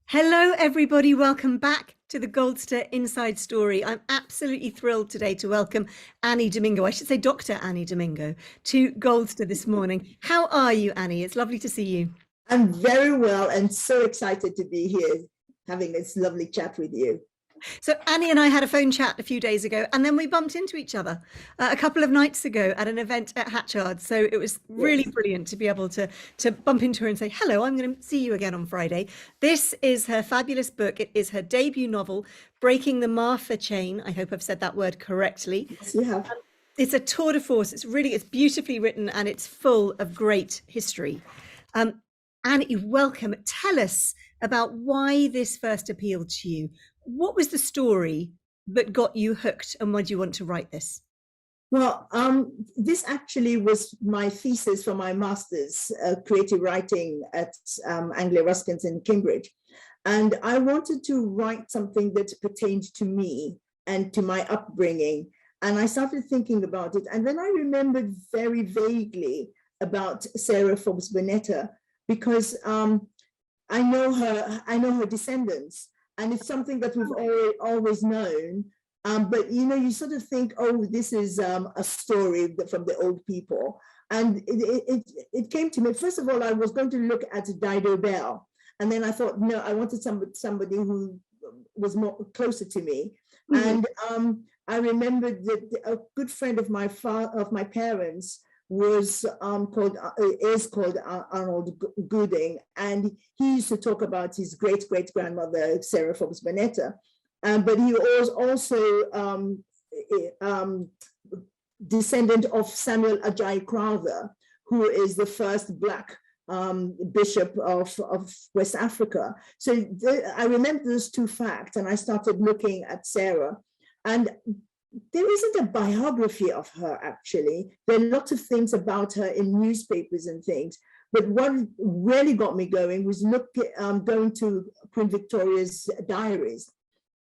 Hello, everybody. Welcome back to the Goldster Inside Story. I'm absolutely thrilled today to welcome Annie Domingo. I should say Dr. Annie Domingo to Goldster this morning. How are you, Annie? It's lovely to see you. I'm very well and so excited to be here having this lovely chat with you. So Annie and I had a phone chat a few days ago, and then we bumped into each other a couple of nights ago at an event at Hatchard. So it was really brilliant to be able to bump into her and say, hello, I'm going to see you again on Friday. This is her fabulous book. It is her debut novel, Breaking the Martha Chain. I hope I've said that word correctly. Yes, you have. It's a tour de force. It's beautifully written and it's full of great history. Annie, welcome. Tell us about why this first appealed to you. What was the story that got you hooked, and why do you want to write this? Well, this actually was my thesis for my master's, creative writing at Anglia Ruskins in Cambridge. And I wanted to write something that pertained to me and to my upbringing. And I started thinking about it. And then I remembered very vaguely about Sarah Forbes-Burnett, because I know her descendants. And it's something that we've always known. But, you know, you sort of think, oh, this is a story from the old people. And it came to me. First of all, I was going to look at Dido Bell. And then I thought, no, I wanted somebody who was more closer to me. Mm-hmm. And I remembered that a good friend of my parents was called Arnold Gooding, and he used to talk about his great-great-grandmother Sarah Forbes-Burnett, but he was also descendant of Samuel Ajayi Crowther, who is the first Black bishop of West Africa. So I remember those two facts, and I started looking at Sarah, and there isn't a biography of her, actually. There are lots of things about her in newspapers and things. But what really got me going was going to Queen Victoria's diaries.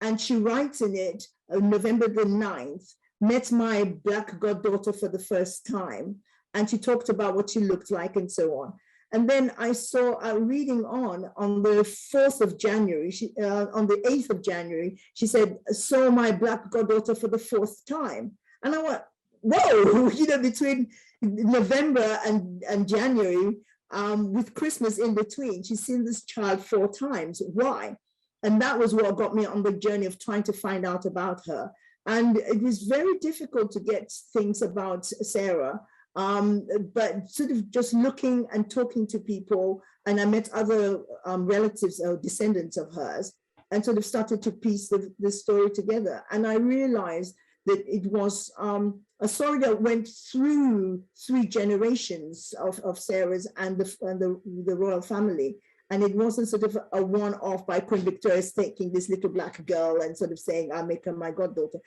And she writes in it, November the 9th, met my Black goddaughter for the first time. And she talked about what she looked like and so on. And then I saw reading on the 4th of January, on the 8th of January, she said, saw my Black goddaughter for the 4th time. And I went, whoa, you know, between November and January, with Christmas in between, she's seen this child 4 times. Why? And that was what got me on the journey of trying to find out about her. And it was very difficult to get things about Sarah. But sort of just looking and talking to people, and I met other relatives or descendants of hers, and sort of started to piece the story together. And I realized that it was a story that went through 3 generations of Sarah's and the royal family. And it wasn't sort of a one-off by Queen Victoria taking this little Black girl and sort of saying, I'll make her my goddaughter.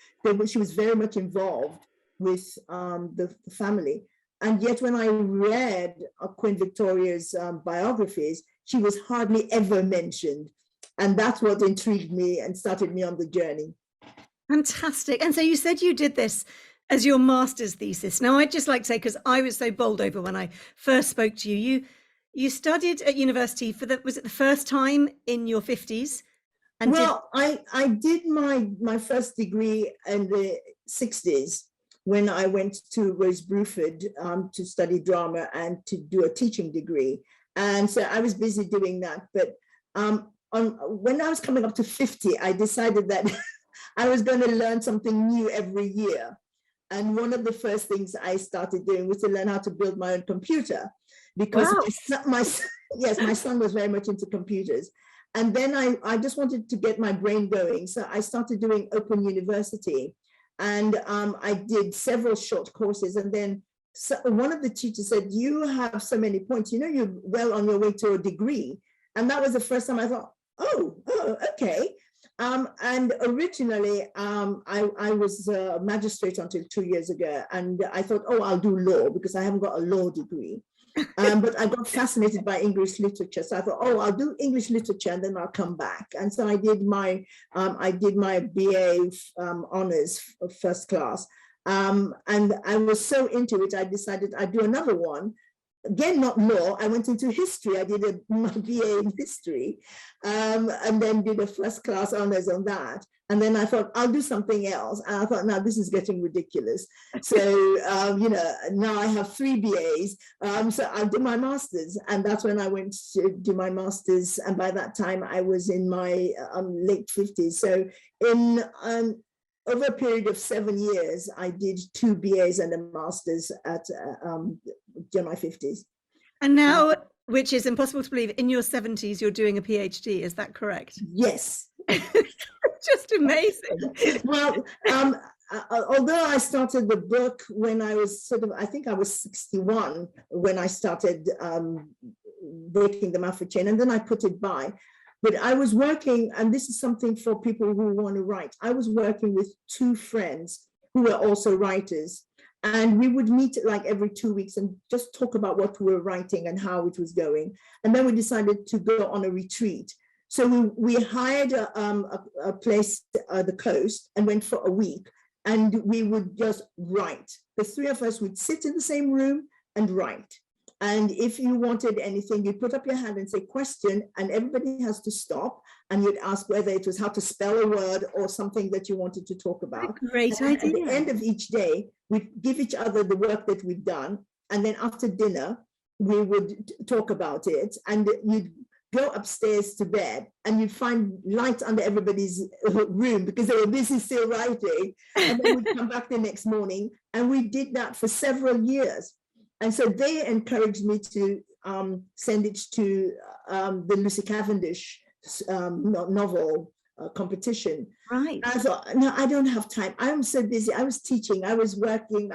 She was very much involved with the family. And yet when I read Queen Victoria's biographies, she was hardly ever mentioned. And that's what intrigued me and started me on the journey. Fantastic. And so you said you did this as your master's thesis. Now, I'd just like to say, because I was so bowled over when I first spoke to you, you studied at university was it the first time in your 50s? And well, I did my first degree in the 60s. When I went to Rose Bruford to study drama and to do a teaching degree. And so I was busy doing that. But when I was coming up to 50, I decided that I was going to learn something new every year. And one of the first things I started doing was to learn how to build my own computer, because my son was very much into computers. And then I just wanted to get my brain going. So I started doing Open University. And I did several short courses. And then one of the teachers said, you have so many points, you know, you're well on your way to a degree. And that was the first time I thought, oh, okay. And originally, I was a magistrate until 2 years ago. And I thought, oh, I'll do law because I haven't got a law degree. But I got fascinated by English literature. So I thought, oh, I'll do English literature and then I'll come back. And so I did my BA honors first class. And I was so into it, I decided I'd do another one. again, not law. I went into history. I did my BA in history, and then did a first class honors on that. And then I thought, I'll do something else. And I thought, now this is getting ridiculous. So, now I have 3 BAs. So I did my master's, and that's when I went to do my master's. And by that time, I was in my late 50s. So in over a period of 7 years, I did 2 BAs and a master's at my 50s. And now, which is impossible to believe, in your 70s, you're doing a PhD. Is that correct? Yes. Just amazing. Well, although I started the book when I was I think I was 61 when I started breaking the Mafia chain, and then I put it by. But I was working, and this is something for people who want to write. I was working with 2 friends who were also writers, and we would meet like every 2 weeks and just talk about what we were writing and how it was going. And then we decided to go on a retreat. So we hired a place at the coast and went for a week, and we would just write. The 3 of us would sit in the same room and write. And if you wanted anything, you put up your hand and say question, and everybody has to stop, and you'd ask whether it was how to spell a word or something that you wanted to talk about. Great and idea. At the end of each day, we'd give each other the work that we'd done. And then after dinner, we would talk about it, and you'd go upstairs to bed, and you'd find light under everybody's room because they were busy still writing. And then we'd come back the next morning, and we did that for several years. And so they encouraged me to send it to the Lucy Cavendish novel competition. Right. I thought, no, I don't have time. I'm so busy. I was teaching, I was working,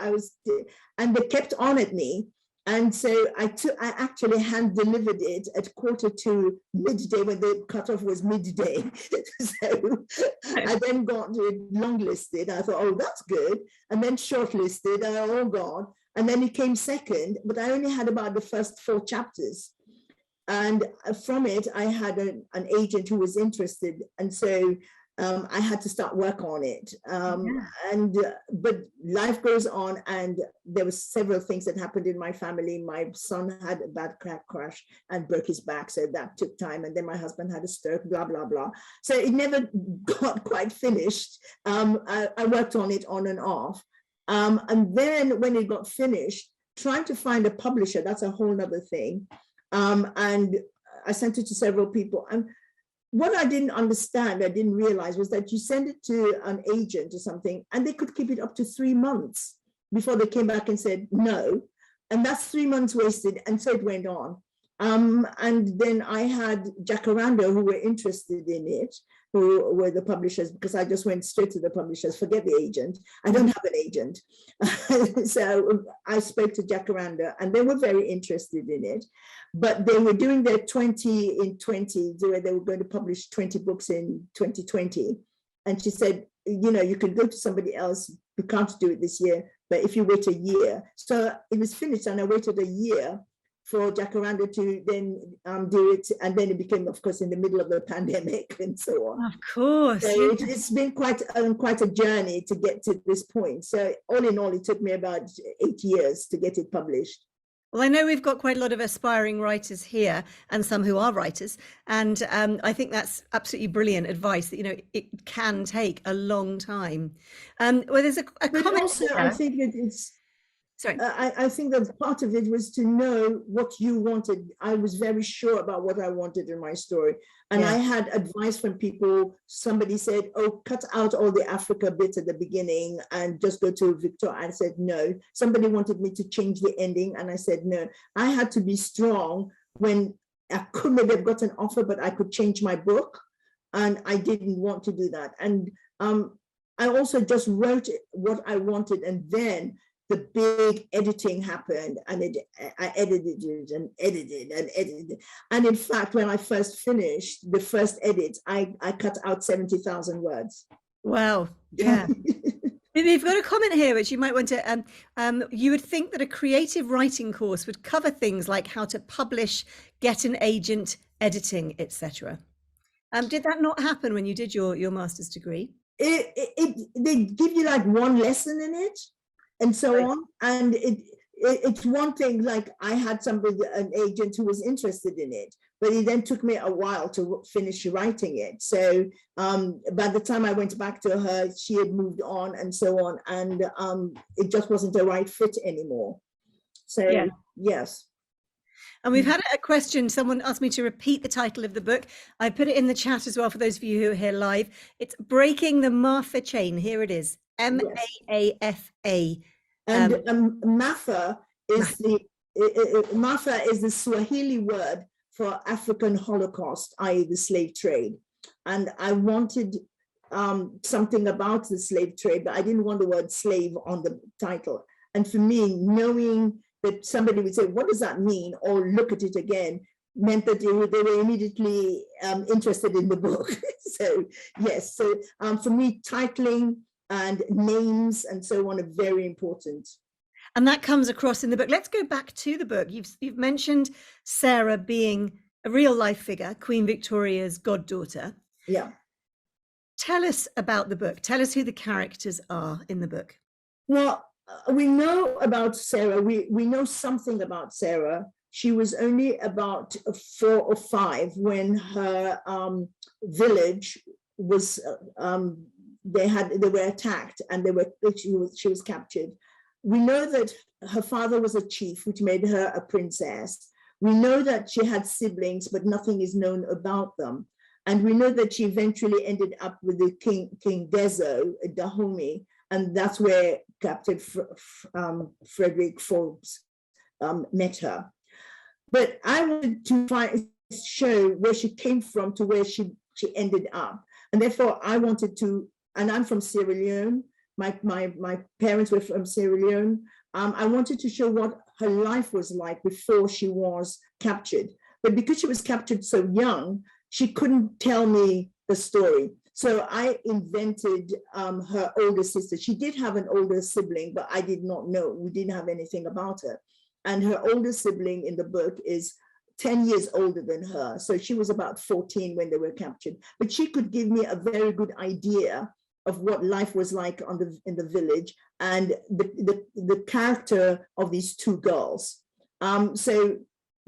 and they kept on at me. And so I actually hand delivered it at 1:45 midday, when the cutoff was midday. So I then got it longlisted. I thought, oh, that's good. And then shortlisted, oh God. And then it came second, but I only had about the first 4 chapters. And from it, I had an agent who was interested. And so I had to start work on it. But life goes on, and there were several things that happened in my family. My son had a bad car crash and broke his back, so that took time. And then my husband had a stroke, blah, blah, blah. So it never got quite finished. I worked on it on and off. And then when it got finished, trying to find a publisher, that's a whole other thing. And I sent it to several people. And what I didn't understand, I didn't realize, was that you send it to an agent or something, and they could keep it up to 3 months before they came back and said no. And that's 3 months wasted. And so it went on. And then I had Jacaranda, who were interested in it, who were the publishers, because I just went straight to the publishers, forget the agent. I don't have an agent. So I spoke to Jacaranda, and they were very interested in it. But they were doing their 20 in 20, where they were going to publish 20 books in 2020. And she said, you can go to somebody else. You can't do it this year, but if you wait a year. So it was finished, and I waited a year for Jacaranda to then do it. And then it became, of course, in the middle of the pandemic and so on. Of course. So it's been quite a journey to get to this point. So all in all, it took me about 8 years to get it published. Well, I know we've got quite a lot of aspiring writers here, and some who are writers. And I think that's absolutely brilliant advice, that, it can take a long time. Well, there's a comment also, here. I think that it's, sorry. I think that part of it was to know what you wanted. I was very sure about what I wanted in my story. And I had advice from people. Somebody said, oh, cut out all the Africa bits at the beginning and just go to Victor. I said, no. Somebody wanted me to change the ending, and I said, no. I had to be strong when I could maybe have got an offer, but I could change my book. And I didn't want to do that. And I also just wrote what I wanted, and then the big editing happened, and I edited it and edited and edited. And in fact, when I first finished the first edit, I cut out 70,000 words. Wow. Yeah. We've got a comment here, which you might want to, you would think that a creative writing course would cover things like how to publish, get an agent, editing, etc. Did that not happen when you did your master's degree? They give you like one lesson in it, and so on. And it's one thing, like I had somebody, an agent who was interested in it, but it then took me a while to finish writing it. So by the time I went back to her, she had moved on and so on, and it just wasn't the right fit anymore. So Yeah. yes. And we've had a question. Someone asked me to repeat the title of the book. I put it in the chat as well for those of you who are here live. It's Breaking the Maafa Chain. Here it is. M-A-A-F-A. And Maafa is Maafa is the Swahili word for African Holocaust, i.e. the slave trade. And I wanted something about the slave trade, but I didn't want the word slave on the title. And for me, knowing that somebody would say, what does that mean? Or look at it again, meant that they were immediately interested in the book. So yes, so for me, titling and names and so on are very important. And that comes across in the book. Let's go back to the book. You've mentioned Sarah being a real life figure, Queen Victoria's goddaughter. Yeah. Tell us about the book. Tell us who the characters are in the book. Well, we know about Sarah. We know something about Sarah. She was only about 4 or 5 when her village was they were attacked and she was captured. We know that her father was a chief, which made her a princess. We know that she had siblings, but nothing is known about them. And we know that she eventually ended up with the King Dezo, Dahomey, and that's where Captain Frederick Forbes met her. But I wanted to show where she came from to where she ended up. And therefore I wanted to, and I'm from Sierra Leone, my parents were from Sierra Leone. I wanted to show what her life was like before she was captured. But because she was captured so young, she couldn't tell me the story. So I invented her older sister. She did have an older sibling, but I did not know. We didn't have anything about her. And her older sibling in the book is 10 years older than her. So she was about 14 when they were captured. But she could give me a very good idea of what life was like in the village and the character of these 2 girls. So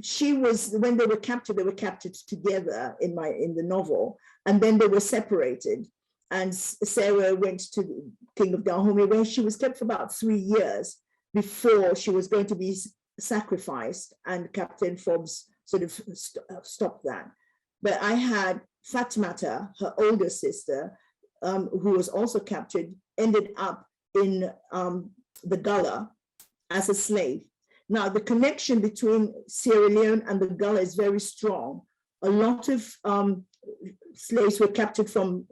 she was, when they were captured together in the novel, and then they were separated. And Sarah went to the King of Dahomey, where she was kept for about 3 years before she was going to be sacrificed, and Captain Forbes sort of stopped that. But I had Fatmata, her older sister, who was also captured, ended up in the Gullah as a slave. Now, the connection between Sierra Leone and the Gullah is very strong. A lot of slaves were captured from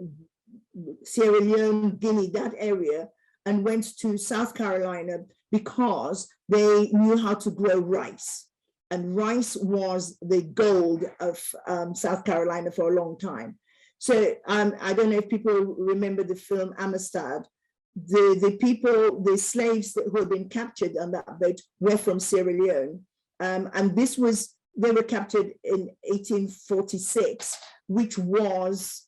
Sierra Leone, Guinea, that area, and went to South Carolina because they knew how to grow rice. And rice was the gold of South Carolina for a long time. So I don't know if people remember the film Amistad. The slaves who had been captured on that boat were from Sierra Leone. And they were captured in 1846, which was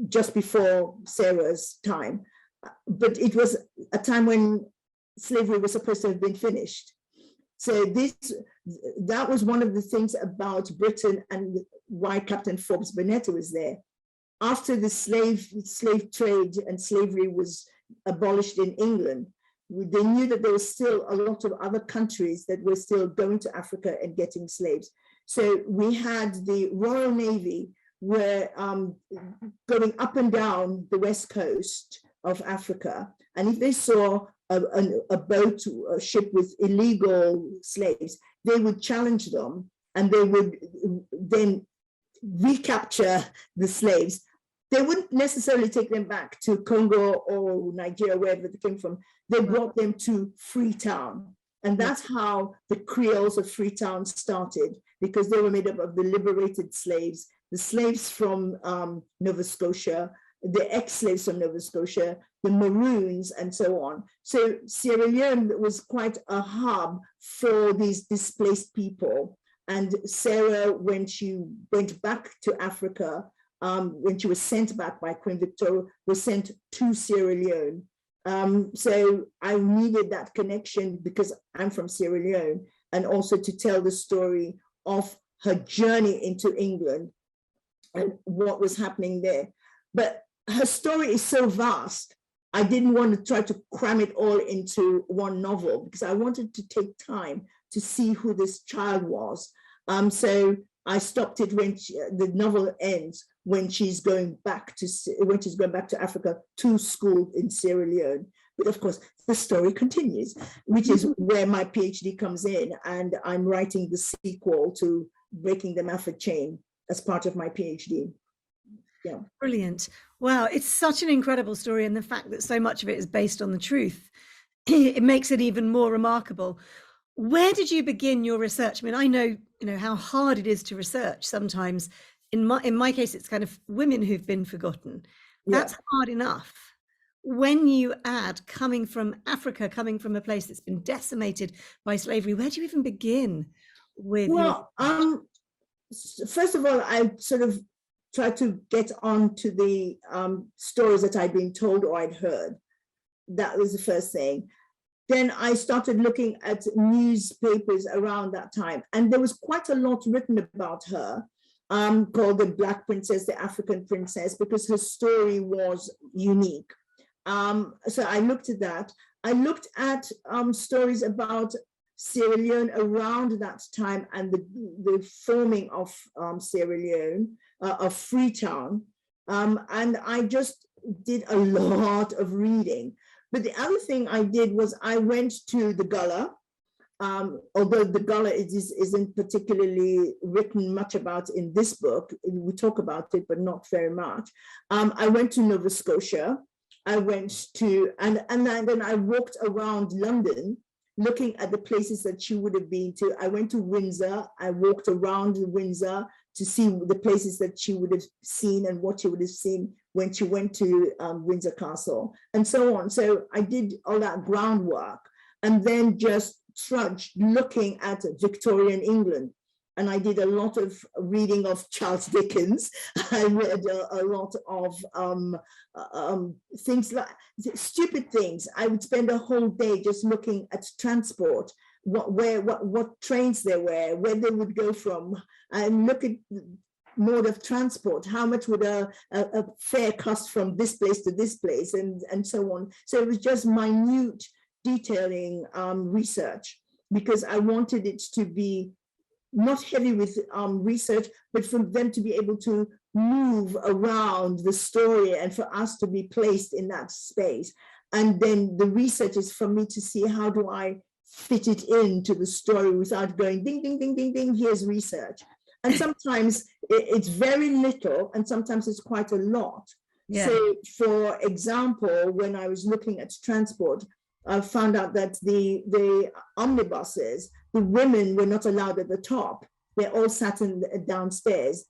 just before Sarah's time. But it was a time when slavery was supposed to have been finished. So that was one of the things about Britain and why Captain Forbes Bonetta was there. After the slave trade and slavery was abolished in England, they knew that there was still a lot of other countries that were still going to Africa and getting slaves. So we had the Royal Navy were going up and down the west coast of Africa. And if they saw a boat, a ship with illegal slaves, they would challenge them and they would then recapture the slaves. They wouldn't necessarily take them back to Congo or Nigeria, wherever they came from. They brought them to Freetown. And that's how the Creoles of Freetown started, because they were made up of the liberated slaves, the slaves from Nova Scotia, the ex-slaves from Nova Scotia, the Maroons, and so on. So Sierra Leone was quite a hub for these displaced people. And Sarah, when she went back to Africa, when she was sent back by Queen Victoria, was sent to Sierra Leone So I needed that connection because I'm from Sierra Leone, and also to tell the story of her journey into England and what was happening there. But her story is so vast. I didn't want to try to cram it all into one novel because I wanted to take time to see who this child was. So I stopped it when the novel ends, when she's going back to Africa to school in Sierra Leone. But of course, the story continues, which is where my PhD comes in, and I'm writing the sequel to Breaking the Mafford Chain as part of my PhD. Yeah. Brilliant. Wow, it's such an incredible story, and the fact that so much of it is based on the truth, it makes it even more remarkable. Where did you begin your research? I mean, I know, how hard it is to research sometimes. In my case, it's kind of women who've been forgotten. That's hard enough. When you add coming from Africa, coming from a place that's been decimated by slavery, where do you even begin with? Well, first of all, I sort of tried to get on to the stories that I'd been told or I'd heard. That was the first thing. Then I started looking at newspapers around that time, and there was quite a lot written about her, called the Black Princess, the African Princess, because her story was unique. So I looked at that. I looked at stories about Sierra Leone around that time and the forming of Sierra Leone, of Freetown. And I just did a lot of reading. But the other thing I did was I went to the Gullah, although the Gullah isn't particularly written much about in this book. We talk about it, but not very much. I went to Nova Scotia. I went to, and then I walked around London, looking at the places that she would have been to. I went to Windsor. I walked around Windsor to see the places that she would have seen and what she would have seen when she went to Windsor Castle, and so on. So I did all that groundwork, and then just trudged looking at Victorian England. And I did a lot of reading of Charles Dickens. I read a lot of things like stupid things. I would spend a whole day just looking at transport, what trains there were, where they would go from, and look at mode of transport. How much would a fare cost from this place to this place, and so on. So it was just minute detailing research, because I wanted it to be not heavy with research, but for them to be able to move around the story and for us to be placed in that space. And then the research is for me to see how do I fit it into the story without going ding, ding, ding, ding, ding, here's research. And sometimes it's very little, and sometimes it's quite a lot. Yeah. So for example, when I was looking at transport, I found out that the omnibuses, the women were not allowed at the top. They all sat downstairs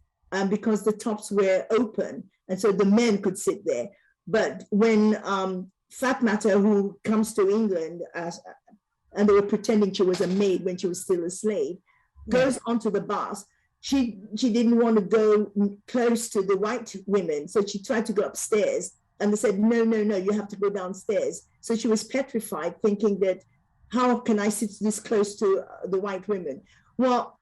because the tops were open. And so the men could sit there. But when Fat Matter, who comes to England, and they were pretending she was a maid when she was still a slave, goes onto the bus. She didn't want to go close to the white women. So she tried to go upstairs. And they said, no, you have to go downstairs. So she was petrified, thinking that, how can I sit this close to the white women? Well,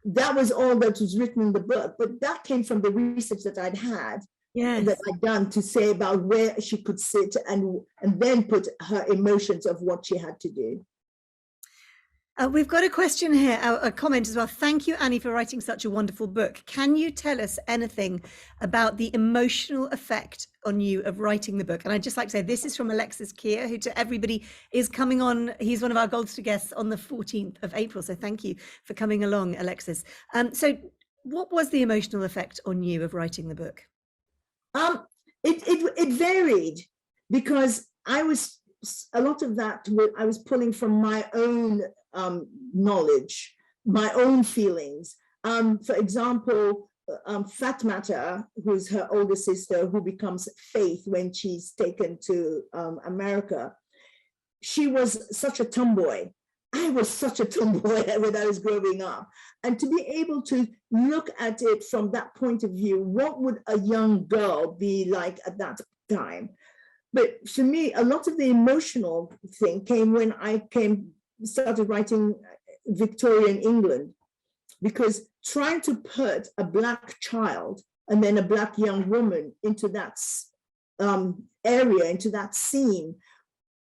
that was all that was written in the book, but that came from the research that I'd had, that I'd done to say about where she could sit, and then put her emotions of what she had to do. We've got a question here, a comment as well. Thank you, Annie, for writing such a wonderful book. Can you tell us anything about the emotional effect on you of writing the book? And I'd just like to say, this is from Alexis Keir, who to everybody is coming on. He's one of our Goldster guests on the 14th of April. So thank you for coming along, Alexis. So what was the emotional effect on you of writing the book? It varied, because a lot of that I was pulling from my own knowledge, my own feelings. For example, Fat Matter, who's her older sister, who becomes Faith when she's taken to America, she was such a tomboy. I was such a tomboy when I was growing up. And to be able to look at it from that point of view, what would a young girl be like at that time? But for me, a lot of the emotional thing came when I started writing Victorian England, because trying to put a Black child and then a Black young woman into that area, into that scene,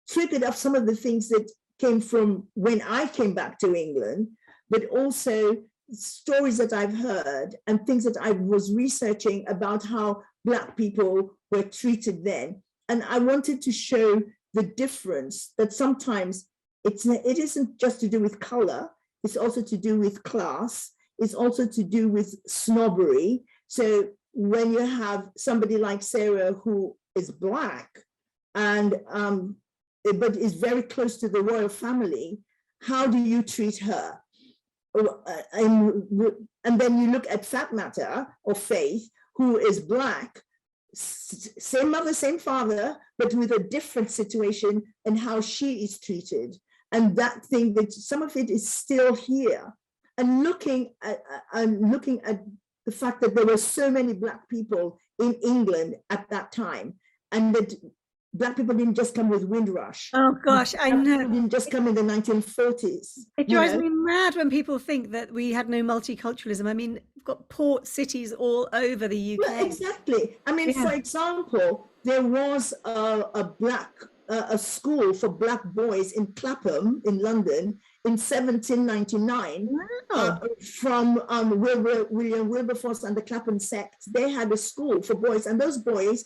triggered up some of the things that came from when I came back to England, but also stories that I've heard and things that I was researching about how Black people were treated then. And I wanted to show the difference, that sometimes it isn't just to do with color, it's also to do with class, it's also to do with snobbery. So when you have somebody like Sarah who is Black and but is very close to the royal family, how do you treat her? And then you look at Fatmata or Faith, who is Black, same mother, same father, but with a different situation and how she is treated. And that thing, that some of it is still here. And looking at the fact that there were so many Black people in England at that time, and that Black people didn't just come with Windrush. Oh gosh, I know. Didn't just come in the 1940s. It drives me mad when people think that we had no multiculturalism. I mean, we've got port cities all over the UK. Well, exactly. I mean, for example, there was a school for Black boys in Clapham in London in 1799. Wow. From William Wilberforce and the Clapham sect. They had a school for boys, and those boys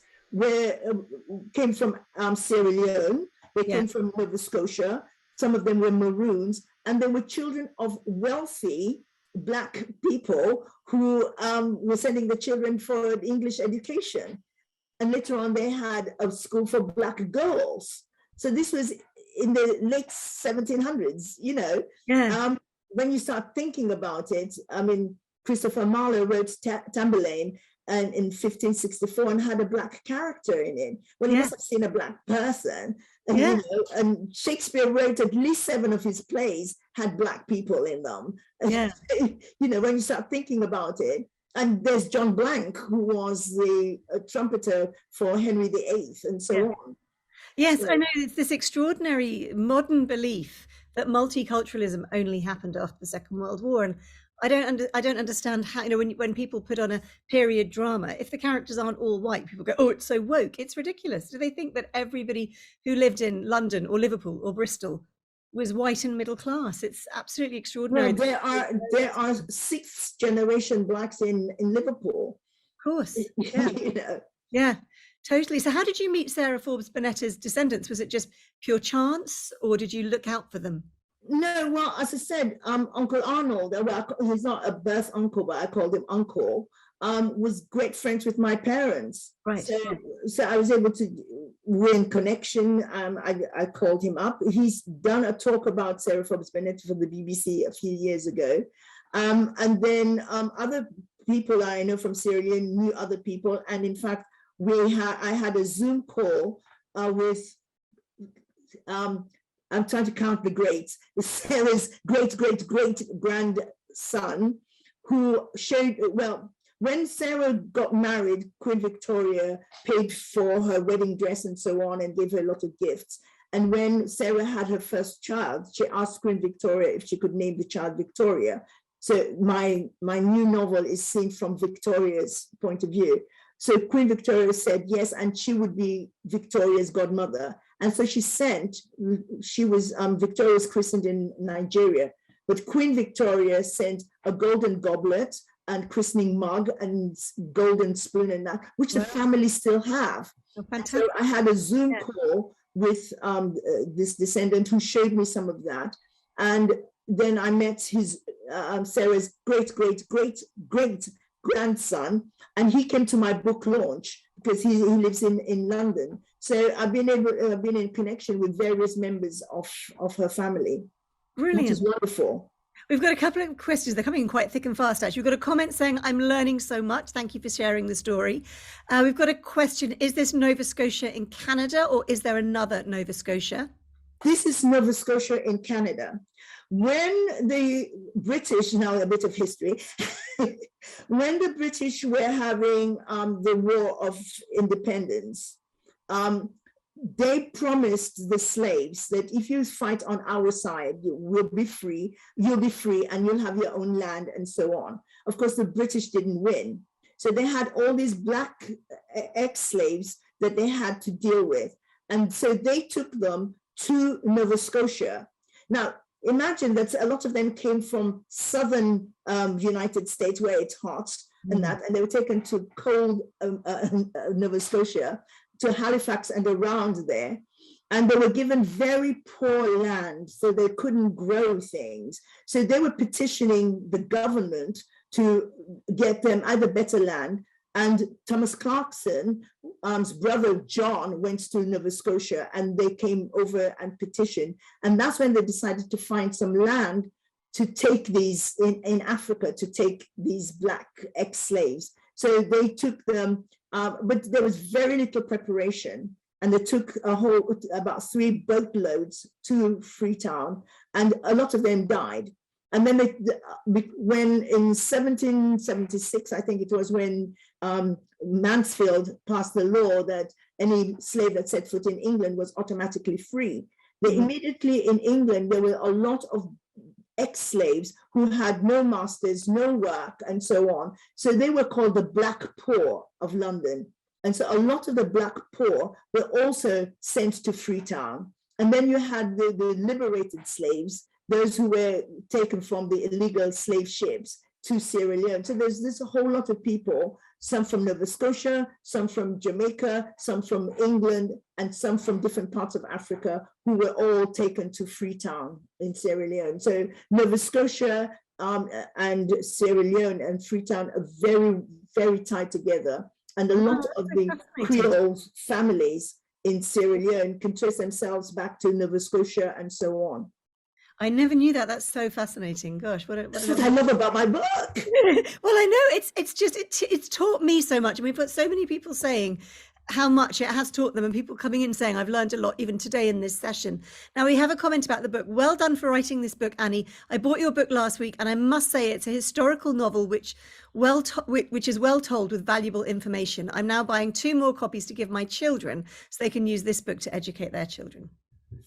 came from Sierra Leone, they came from Nova Scotia, some of them were Maroons, and they were children of wealthy Black people who were sending the children for an English education. And later on, they had a school for Black girls. So this was in the late 1700s, you know. Yeah. When you start thinking about it, I mean, Christopher Marlowe wrote Tamburlaine and in 1564 and had a Black character in it. Well, he must have seen a Black person. And, you know, and Shakespeare wrote at least 7 of his plays had Black people in them. Yeah. You know, when you start thinking about it. And there's John Blank, who was the trumpeter for Henry VIII and so on. Yes, I know. It's this extraordinary modern belief that multiculturalism only happened after the Second World War. And I don't understand how, you know, when people put on a period drama, if the characters aren't all white, people go, oh, it's so woke. It's ridiculous. Do they think that everybody who lived in London or Liverpool or Bristol was white and middle class? It's absolutely extraordinary. Well, there are 6th generation Blacks in Liverpool. Of course. Yeah. You know. Yeah, totally. So how did you meet Sarah Forbes Bonnetta's descendants? Was it just pure chance, or did you look out for them? No, well, as I said, Uncle Arnold, he's not a birth uncle, but I called him Uncle, was great friends with my parents. Right. So I was able to win connection. I called him up. He's done a talk about Sarah Forbes Bonnetta for the BBC a few years ago. And then other people I know from Sierra Leone knew other people. And in fact, I had a Zoom call with, I'm trying to count the greats, Sarah's great-great-great-grandson, who showed, well, when Sarah got married, Queen Victoria paid for her wedding dress and so on and gave her a lot of gifts. And when Sarah had her first child, she asked Queen Victoria if she could name the child Victoria. So my new novel is seen from Victoria's point of view. So Queen Victoria said yes, and she would be Victoria's godmother. And so Victoria was christened in Nigeria, but Queen Victoria sent a golden goblet and christening mug and golden spoon and that, which the family still have. Oh, fantastic. So I had a Zoom call with this descendant who showed me some of that. And then I met his Sarah's great-great-great-grandson, and he came to my book launch because he lives in London. So I've been in connection with various members of her family. Brilliant. Which is wonderful. We've got a couple of questions. They're coming in quite thick and fast, actually. We've got a comment saying, I'm learning so much. Thank you for sharing the story. We've got a question. Is this Nova Scotia in Canada, or is there another Nova Scotia? This is Nova Scotia in Canada. When the British, now a bit of history, when the British were having the War of Independence, they promised the slaves that if you fight on our side, you will be free, and you'll have your own land and so on. Of course, the British didn't win. So they had all these black ex-slaves that they had to deal with. And so they took them to Nova Scotia. Now, imagine that a lot of them came from southern United States where it's hot and that, and they were taken to cold Nova Scotia, to Halifax and around there. And they were given very poor land, so they couldn't grow things. So they were petitioning the government to get them either better land. And Thomas Clarkson's brother John went to Nova Scotia, and they came over and petitioned. And that's when they decided to find some land to take these in Africa, to take these black ex-slaves. So they took them, but there was very little preparation. And they took about 3 boatloads to Freetown, and a lot of them died. And then when in 1776, I think it was, when Mansfield passed the law that any slave that set foot in England was automatically free. They immediately, in England, there were a lot of ex-slaves who had no masters, no work, and so on. So they were called the Black Poor of London. And so a lot of the Black Poor were also sent to Freetown. And then you had the liberated slaves, those who were taken from the illegal slave ships to Sierra Leone. So there's a whole lot of people, some from Nova Scotia, some from Jamaica, some from England, and some from different parts of Africa, who were all taken to Freetown in Sierra Leone. So Nova Scotia and Sierra Leone and Freetown are very, very tied together. And a lot of the Creole families in Sierra Leone can trace themselves back to Nova Scotia and so on. I never knew that. That's so fascinating. Gosh, that's what I love about my book. Well, I know it's taught me so much. And we've got so many people saying how much it has taught them, and people coming in saying, I've learned a lot even today in this session. Now, we have a comment about the book. Well done for writing this book, Annie. I bought your book last week, and I must say it's a historical novel which is well told with valuable information. I'm now buying 2 more copies to give my children so they can use this book to educate their children.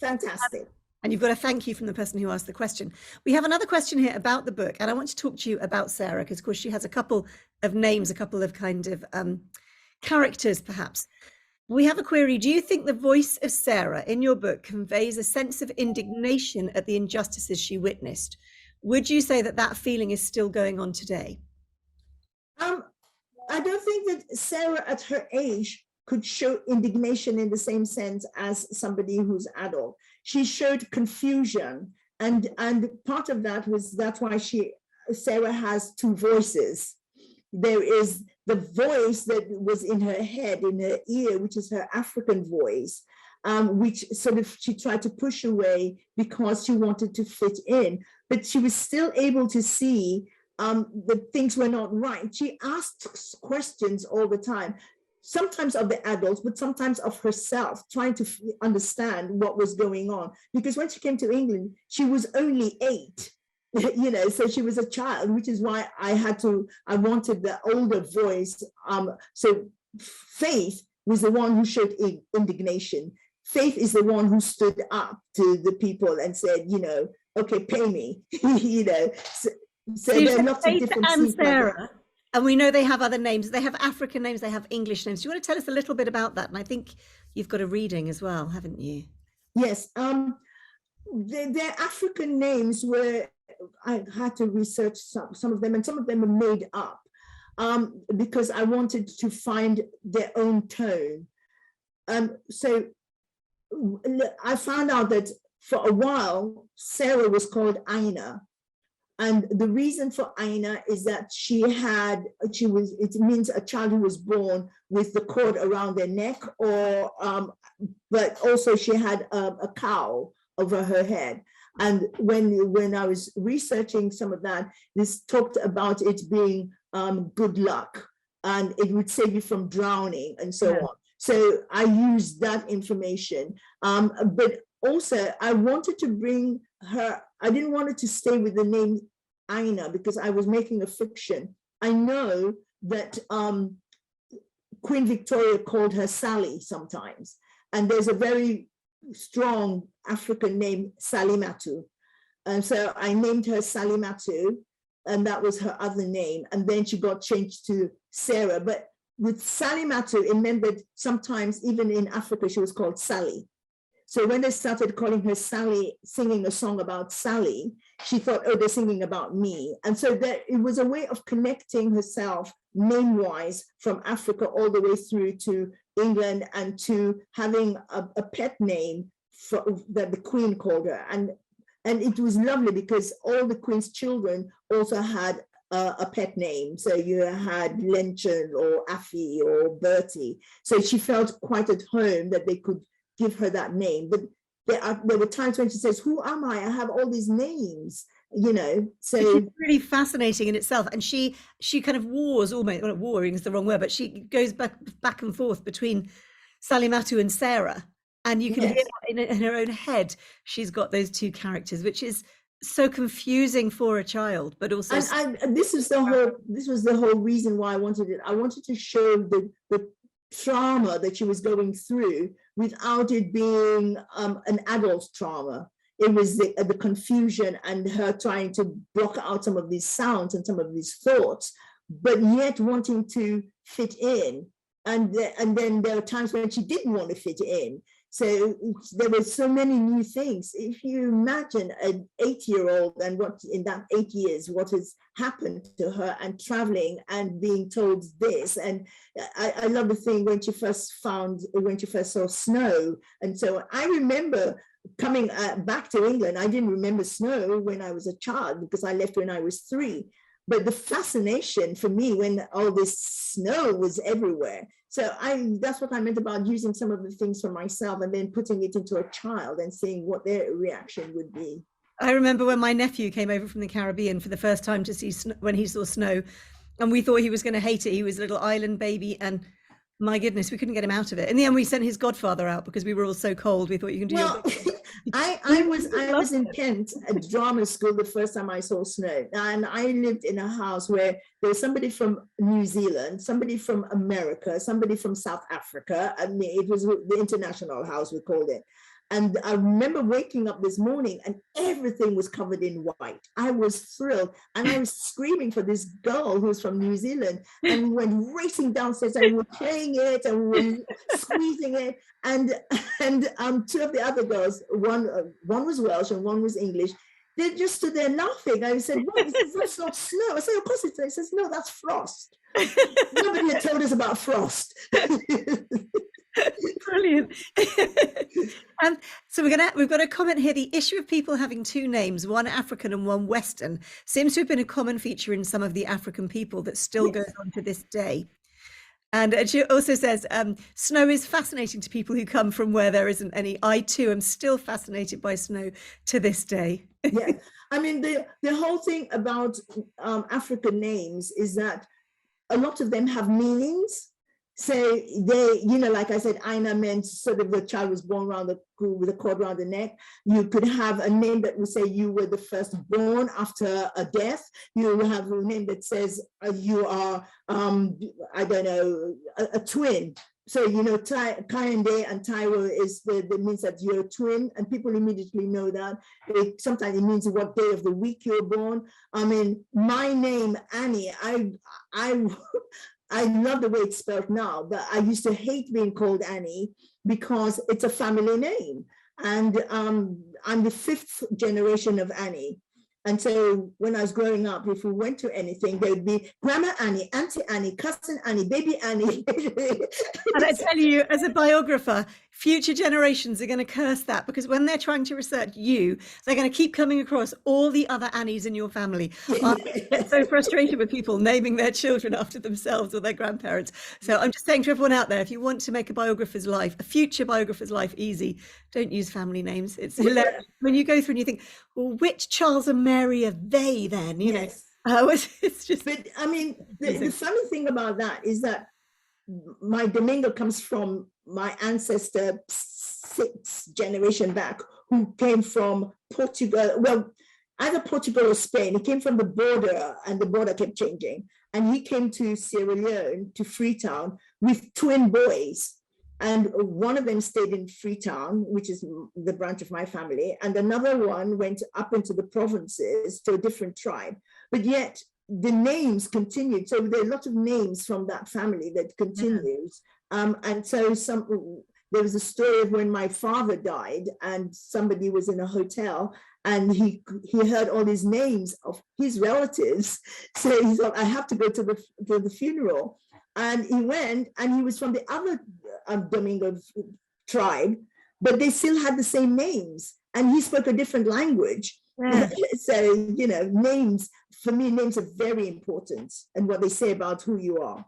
Fantastic. And you've got a thank you from the person who asked the question. We have another question here about the book, and I want to talk to you about Sarah, because of course she has a couple of names, a couple of kind of characters perhaps. We have a query. Do you think the voice of Sarah in your book conveys a sense of indignation at the injustices she witnessed? Would you say that that feeling is still going on today? I don't think that Sarah at her age could show indignation in the same sense as somebody who's adult. She showed confusion, and part of that was, that's why Sarah has 2 voices. There is the voice that was in her head, in her ear, which is her African voice, which sort of she tried to push away because she wanted to fit in, but she was still able to see that things were not right. She asked questions all the time, sometimes of the adults, but sometimes of herself, trying to understand what was going on. Because when she came to England, she was only 8, so she was a child, which is why I wanted the older voice. So Faith was the one who showed indignation. Faith is the one who stood up to the people and said, okay, pay me, So there are lots of different and Sarah. And we know they have other names. They have African names, they have English names. Do you want to tell us a little bit about that? And I think you've got a reading as well, haven't you? Yes. Their African names were, I had to research some of them, and some of them are made up because I wanted to find their own tone. So I found out that for a while, Sarah was called Aina. And the reason for Aina is that it means a child who was born with the cord around their neck, but also she had a cowl over her head. And when I was researching some of that, this talked about it being good luck, and it would save you from drowning and so on. So I used that information, but also I wanted to bring her, I didn't want her to stay with the name Aina because I was making a fiction. I know that Queen Victoria called her Sally sometimes. And there's a very strong African name, Salimatu. And so I named her Salimatu, and that was her other name. And then she got changed to Sarah. But with Salimatu, it meant that sometimes even in Africa, she was called Sally. So when they started calling her Sally, singing a song about Sally, she thought, oh, they're singing about me. And so that it was a way of connecting herself name-wise from Africa all the way through to England, and to having a pet name that the Queen called her. And it was lovely because all the Queen's children also had a pet name. So you had Lenchen or Affy or Bertie. So she felt quite at home that they could give her that name. But there were times when she says, who am I? I have all these names, you know. So it's really fascinating in itself. And she kind of wars almost, well, warring is the wrong word, but she goes back and forth between Salimatu and Sarah. And you can hear in her own head, she's got those two characters, which is so confusing for a child, but also. And this was the whole reason why I wanted it. I wanted to show the trauma that she was going through without it being an adult trauma. It was the confusion and her trying to block out some of these sounds and some of these thoughts, but yet wanting to fit in. And then there were times when she didn't want to fit in. So there were so many new things. If you imagine an 8-year-old and what in that 8 years, what has happened to her, and traveling and being told this. And I love the thing when she first saw snow. And so I remember coming back to England. I didn't remember snow when I was a child because I left when I was 3. But the fascination for me when all this snow was everywhere. So that's what I meant about using some of the things for myself and then putting it into a child and seeing what their reaction would be. I remember when my nephew came over from the Caribbean for the first time to see when he saw snow, and we thought he was going to hate it. He was a little island baby, and my goodness, we couldn't get him out of it. In the end, we sent his godfather out because we were all so cold. We thought, you can do well, I was in Kent at drama school the first time I saw snow, and I lived in a house where there was somebody from New Zealand, somebody from America, somebody from South Africa. I mean, it was the international house, we called it. And I remember waking up this morning and everything was covered in white. I was thrilled, and I was screaming for this girl who was from New Zealand, and we went racing downstairs and we were playing it and we were squeezing it. And two of the other girls, one was Welsh and one was English. They just stood there laughing. I said, "What? That's not snow." I said, "Of course it is." He says, "No, that's frost." Nobody had told us about frost. Brilliant. So we've got a comment here. The issue of people having two names, one African and one Western, seems to have been a common feature in some of the African people that still goes on to this day. And she also says, snow is fascinating to people who come from where there isn't any. I too am still fascinated by snow to this day. Yeah, I mean, the whole thing about African names is that a lot of them have meanings. So they, you know, like I said, Aina meant sort of the child was born with a cord around the neck. You could have a name that would say you were the first born after a death. You have a name that says you are, I don't know, a twin. So, you know, Kayande and Taiwo is the means that you're a twin, and people immediately know that. Sometimes it means what day of the week you're born. I mean, my name, Annie, I love the way it's spelled now, but I used to hate being called Annie because it's a family name. And I'm the 5th generation of Annie. And so when I was growing up, if we went to anything, there'd be Grandma Annie, Auntie Annie, Cousin Annie, Baby Annie. And I tell you, as a biographer, future generations are going to curse that, because when they're trying to research you, they're going to keep coming across all the other Annies in your family. I get so frustrated with people naming their children after themselves or their grandparents. So I'm just saying to everyone out there, if you want to make a future biographer's life easy, don't use family names. It's hilarious. When you go through and you think, well, which Charles and Mary are they then? You know, it's just. But I mean, the funny thing about that is that my Domingo comes from my ancestor 6 generation back, who came from Portugal. Well, either Portugal or Spain. He came from the border, and the border kept changing. And he came to Sierra Leone, to Freetown, with twin boys. And one of them stayed in Freetown, which is the branch of my family, and another one went up into the provinces to a different tribe. But yet the names continued. So there are a lot of names from that family that continues. And so there was a story of when my father died and somebody was in a hotel and he heard all these names of his relatives. So he thought, I have to go to the funeral. And he went, and he was from the other Domingo tribe, but they still had the same names, and he spoke a different language. Yeah. So, you know, names, for me, names are very important, and what they say about who you are.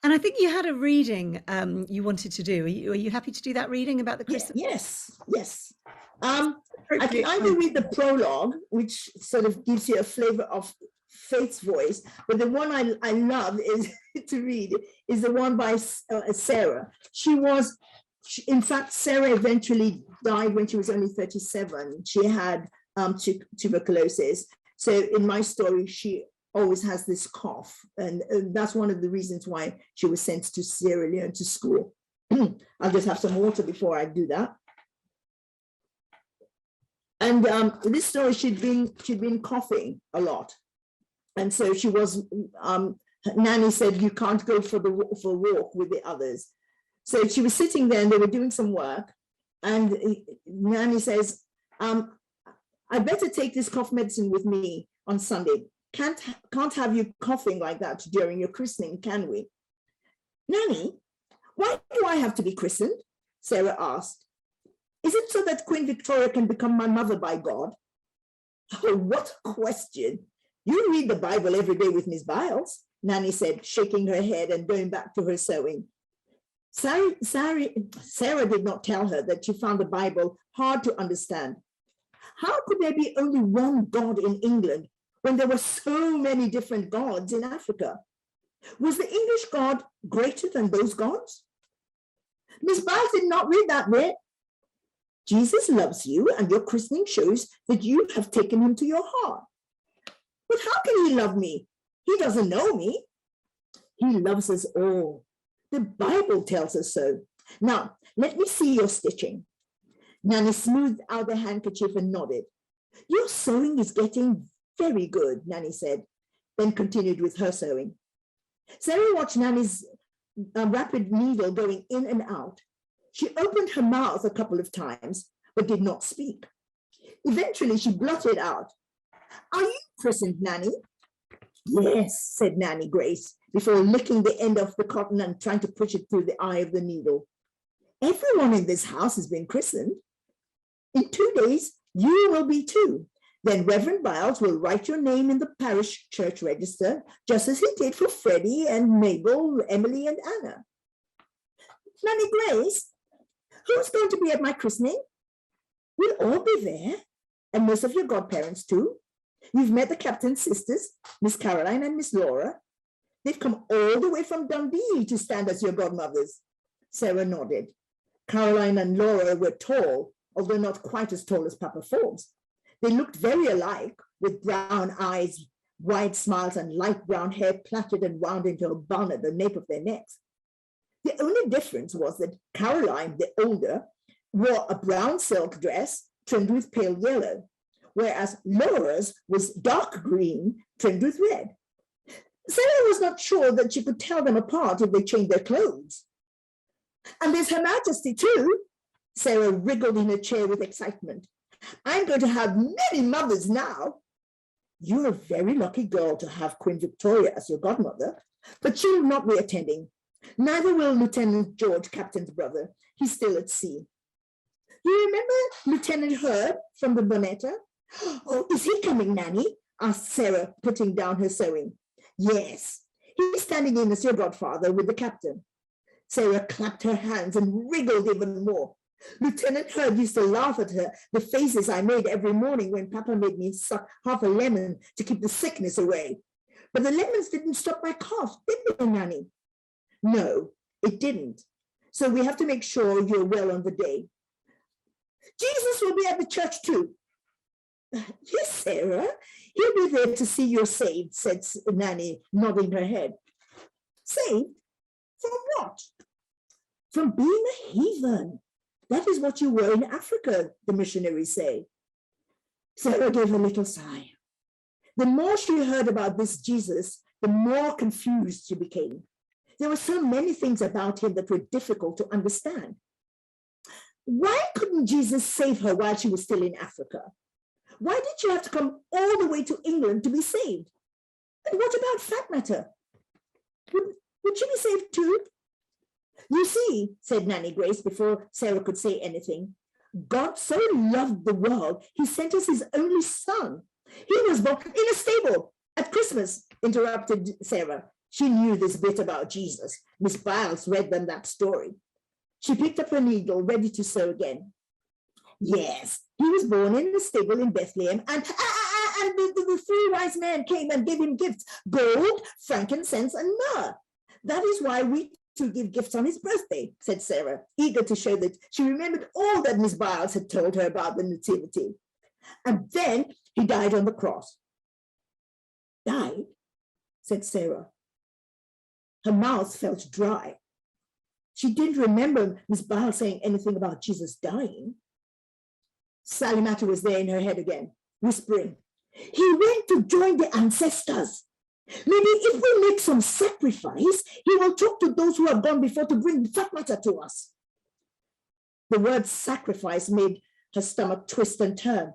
And I think you had a reading you wanted to do. Are you happy to do that reading about the Christmas? Yes. I can either read the prologue, which sort of gives you a flavor of Faith's voice, but the one I love is to read is the one by Sarah. In fact, Sarah eventually died when she was only 37. She had tuberculosis. So in my story, she always has this cough, and that's one of the reasons why she was sent to Sierra Leone to school. I'll just have some water before I do that. And this story, she'd been coughing a lot. And so she was, Nanny said, you can't go for a walk with the others. So she was sitting there and they were doing some work. And Nanny says, I better take this cough medicine with me on Sunday. Can't have you coughing like that during your christening, can we? Nanny, why do I have to be christened? Sarah asked. Is it so that Queen Victoria can become my mother by God? Oh, what a question. You read the Bible every day with Miss Biles, Nanny said, shaking her head and going back to her sewing. Sarah did not tell her that she found the Bible hard to understand. How could there be only one God in England when there were so many different gods in Africa? Was the English God greater than those gods? Miss Biles did not read that bit. Jesus loves you, and your christening shows that you have taken him to your heart. But how can he love me? He doesn't know me. He loves us all. The Bible tells us so. Now, let me see your stitching. Nanny smoothed out the handkerchief and nodded. Your sewing is getting very good, Nanny said, then continued with her sewing. Sarah watched Nanny's rapid needle going in and out. She opened her mouth a couple of times, but did not speak. Eventually, she blurted out, Are you christened, Nanny? Yes, said Nanny Grace, before licking the end of the cotton and trying to push it through the eye of the needle. Everyone in this house has been christened. In 2 days, you will be too. Then Reverend Biles will write your name in the parish church register, just as he did for Freddie and Mabel, Emily and Anna. Nanny Grace, who's going to be at my christening? We'll all be there, and most of your godparents too. You've met the captain's sisters, Miss Caroline and Miss Laura. They've come all the way from Dundee to stand as your godmothers. Sarah nodded. Caroline and Laura were tall, although not quite as tall as Papa Forbes. They looked very alike, with brown eyes, wide smiles, and light brown hair plaited and wound into a bun at the nape of their necks. The only difference was that Caroline, the older, wore a brown silk dress trimmed with pale yellow, whereas Laura's was dark green trimmed with red. Sarah was not sure that she could tell them apart if they changed their clothes. And there's Her Majesty too. Sarah wriggled in her chair with excitement. I'm going to have many mothers now. You're a very lucky girl to have Queen Victoria as your godmother, but she will not be attending. Neither will Lieutenant George, Captain's brother. He's still at sea. You remember Lieutenant Hurd from the Bonetta? Oh, is he coming, Nanny? Asked Sarah, putting down her sewing. Yes, he's standing in as your godfather with the captain. Sarah clapped her hands and wriggled even more. Lieutenant Hurd used to laugh at her, the faces I made every morning when Papa made me suck half a lemon to keep the sickness away. But the lemons didn't stop my cough, did they, Nanny? No, it didn't. So we have to make sure you're well on the day. Jesus will be at the church too. Yes, Sarah, he'll be there to see you're saved, said Nanny, nodding her head. Saved? From what? from being a heathen. That is what you were in Africa, the missionaries say. Sarah gave a little sigh. The more she heard about this Jesus, the more confused she became. There were so many things about him that were difficult to understand. Why couldn't Jesus save her while she was still in Africa? Why did she have to come all the way to England to be saved? And what about Fat Matter? Would she be saved too? You see, said Nanny Grace before Sarah could say anything, God so loved the world, he sent us his only son. He was born in a stable at Christmas, interrupted Sarah. She knew this bit about Jesus. Miss Biles read them that story. She picked up her needle, ready to sew again. Yes, he was born in a stable in Bethlehem, and the three wise men came and gave him gifts, gold, frankincense, and myrrh. That is why we to give gifts on his birthday, said Sarah, eager to show that she remembered all that Miss Biles had told her about the nativity. And then he died on the cross. Died, said Sarah. Her mouth felt dry. She didn't remember Miss Biles saying anything about Jesus dying. Sally Matter was there in her head again, whispering, he went to join the ancestors. Maybe if we make some sacrifice, he will talk to those who have gone before to bring Fat Matter to us. The word sacrifice made her stomach twist and turn.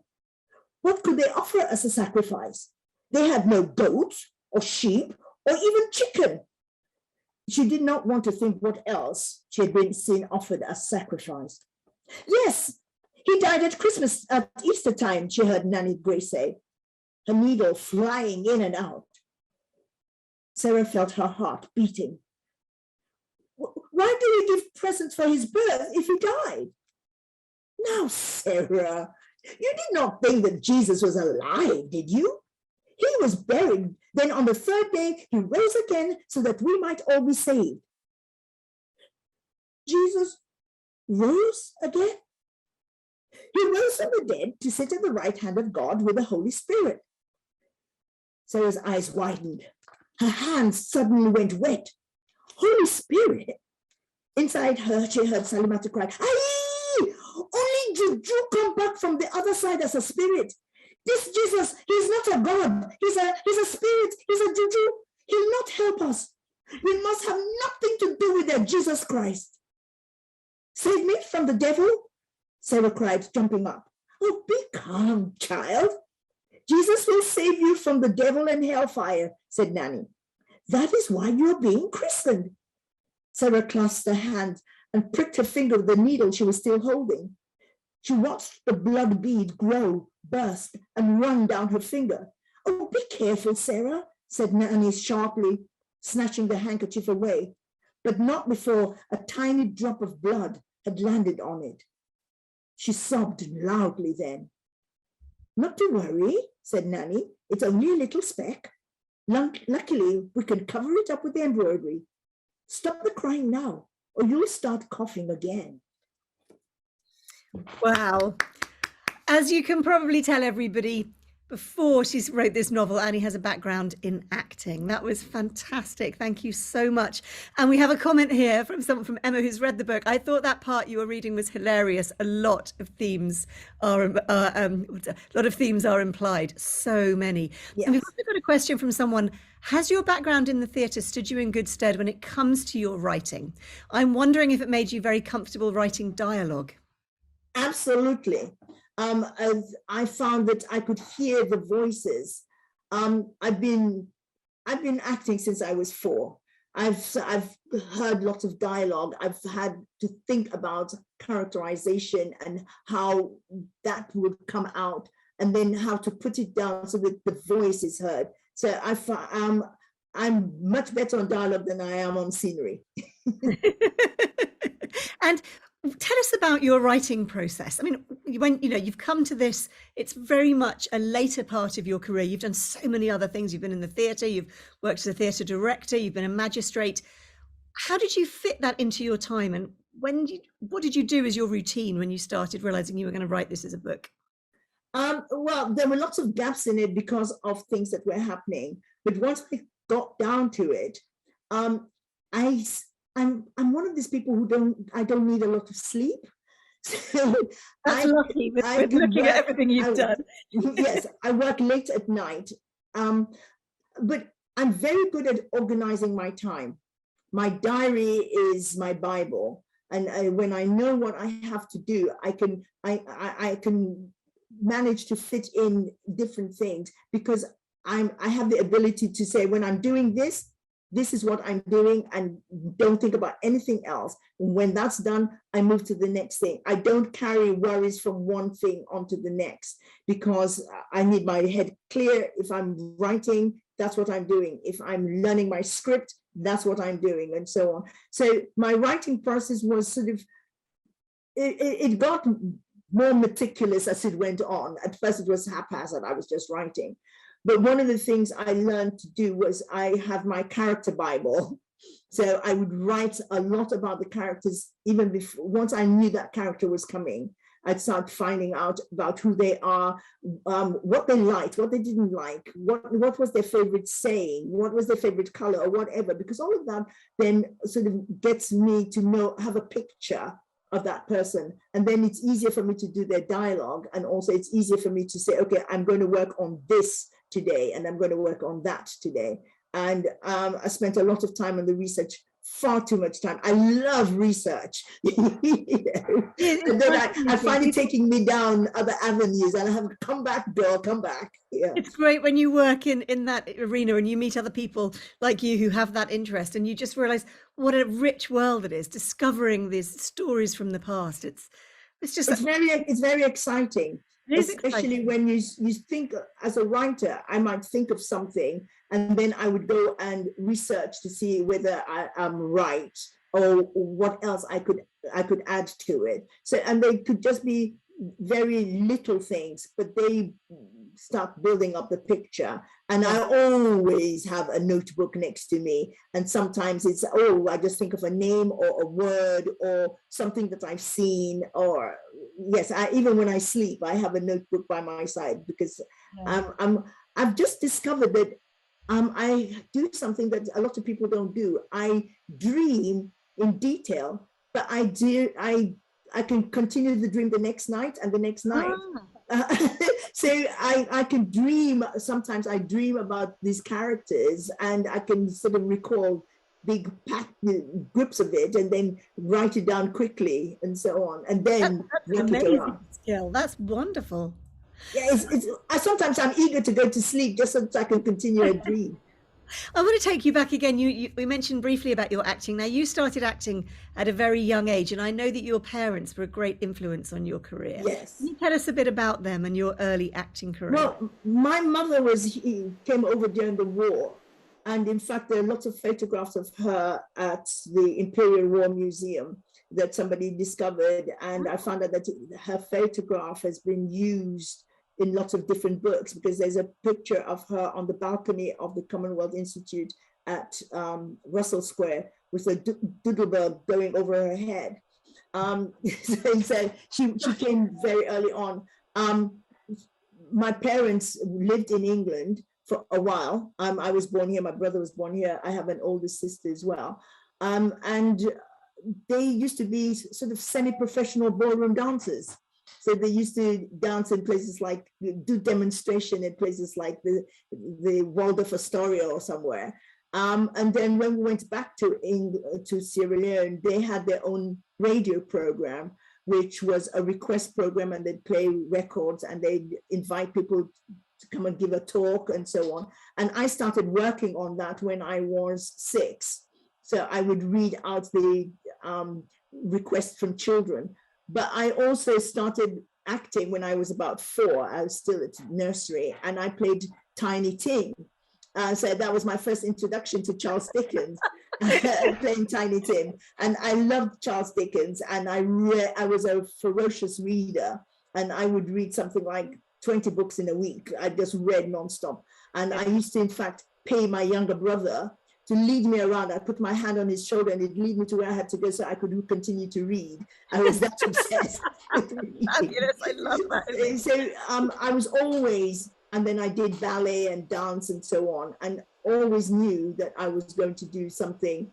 What could they offer as a sacrifice? They had no goats or sheep or even chicken. She did not want to think what else she had been seen offered as sacrifice. Yes, he died at Christmas, at Easter time, she heard Nanny Grace say, her needle flying in and out. Sarah felt her heart beating. Why do we give presents for his birth if he died? Now, Sarah, you did not think that Jesus was alive, did you? He was buried. Then on the third day, he rose again so that we might all be saved. Jesus rose again? He rose from the dead to sit at the right hand of God with the Holy Spirit. Sarah's eyes widened. Her hands suddenly went wet. Holy Spirit! Inside her, she heard Sally Matter cry, aye! Only Juju come back from the other side as a spirit. This Jesus, he's not a God. He's a spirit. He's a Juju. He'll not help us. We must have nothing to do with that Jesus Christ. Save me from the devil? Sarah cried, jumping up. Oh, be calm, child. Jesus will save you from the devil and hellfire, said Nanny. That is why you are being christened. Sarah clasped her hand and pricked her finger with the needle she was still holding. She watched the blood bead grow, burst, and run down her finger. Oh, be careful, Sarah, said Nanny sharply, snatching the handkerchief away, but not before a tiny drop of blood had landed on it. She sobbed loudly then. Not to worry, said Nanny. It's only a little speck. Luckily, we can cover it up with the embroidery. Stop the crying now, or you'll start coughing again. Wow. As you can probably tell, everybody, before she wrote this novel, Annie has a background in acting. That was fantastic. Thank you so much. And we have a comment here from someone, from Emma, who's read the book. I thought that part you were reading was hilarious. A lot of themes are implied. So many. Yes. And we've also got a question from someone. Has your background in the theatre stood you in good stead when it comes to your writing? I'm wondering if it made you very comfortable writing dialogue. Absolutely. I found that I could hear the voices. I've been acting since I was 4. I've heard lots of dialogue. I've had to think about characterization and how that would come out, and then how to put it down so that the voice is heard. So I'm much better on dialogue than I am on scenery. And tell us about your writing process. I mean, when you've come to this, it's very much a later part of your career. You've done so many other things. You've been in the theatre, you've worked as a theatre director, you've been a magistrate. How did you fit that into your time? And what did you do as your routine when you started realizing you were going to write this as a book? Well, there were lots of gaps in it because of things that were happening. But once I got down to it, I'm one of these people who I don't need a lot of sleep. So That's lucky with looking at everything you've done. Yes, I work late at night, but I'm very good at organizing my time. My diary is my Bible, and when I know what I have to do, I can manage to fit in different things, because I have the ability to say, when I'm doing this, this is what I'm doing, and don't think about anything else. When that's done, I move to the next thing. I don't carry worries from one thing onto the next, because I need my head clear. If I'm writing, that's what I'm doing. If I'm learning my script, that's what I'm doing, and so on. So my writing process was sort of, it got more meticulous as it went on. At first it was haphazard, I was just writing. But one of the things I learned to do was I have my character Bible. So I would write a lot about the characters, even before, once I knew that character was coming. I'd start finding out about who they are, what they liked, what they didn't like, what was their favorite saying, what was their favorite color, or whatever, because all of that then sort of gets me to have a picture of that person. And then it's easier for me to do their dialogue. And also it's easier for me to say, okay, I'm going to work on this today, and I'm going to work on that today. And I spent a lot of time on the research, far too much time. I love research. And then I find it taking me down other avenues, and I have to come back, girl, come back. Yeah. It's great when you work in that arena and you meet other people like you who have that interest, and you just realize what a rich world it is, discovering these stories from the past. It's very exciting. Especially when you think, as a writer, I might think of something, and then I would go and research to see whether I'm right, or what else I could add to it. So, and they could just be very little things, but they start building up the picture. And I always have a notebook next to me. And sometimes it's, I just think of a name or a word or something that I've seen. Or yes, even when I sleep, I have a notebook by my side, because I've just discovered that I do something that a lot of people don't do. I dream in detail, but I can continue the dream the next night and the next night. So I can dream. Sometimes I dream about these characters, and I can sort of recall big groups of it, and then write it down quickly, and so on, and then that's an amazing skill. That's wonderful. Yeah, sometimes I'm eager to go to sleep just so that I can continue a dream. I want to take you back again. We mentioned briefly about your acting. Now, you started acting at a very young age, and I know that your parents were a great influence on your career. Yes. Can you tell us a bit about them and your early acting career? Well, my mother came over during the war, and in fact, there are lots of photographs of her at the Imperial War Museum that somebody discovered, and I found out that her photograph has been used in lots of different books, because there's a picture of her on the balcony of the Commonwealth Institute at Russell Square with a doodlebug going over her head. So she came very early on. My parents lived in England for a while. I was born here, my brother was born here. I have an older sister as well. And they used to be sort of semi-professional ballroom dancers. So they used to dance in places like, do demonstration in places like the Waldorf Astoria or somewhere. And then when we went back to Sierra Leone, they had their own radio program, which was a request program, and they'd play records and they'd invite people to come and give a talk and so on. And I started working on that when I was 6. So I would read out the requests from children. But I also started acting when I was about 4. I was still at nursery, and I played Tiny Tim. So that was my first introduction to Charles Dickens, playing Tiny Tim. And I loved Charles Dickens, and I was a ferocious reader, and I would read something like 20 books in a week. I just read nonstop. And I used to, in fact, pay my younger brother to lead me around. I put my hand on his shoulder, and he'd lead me to where I had to go so I could continue to read. I was that obsessed with reading. Fabulous. I love that. So I was always, and then I did ballet and dance and so on, and always knew that I was going to do something.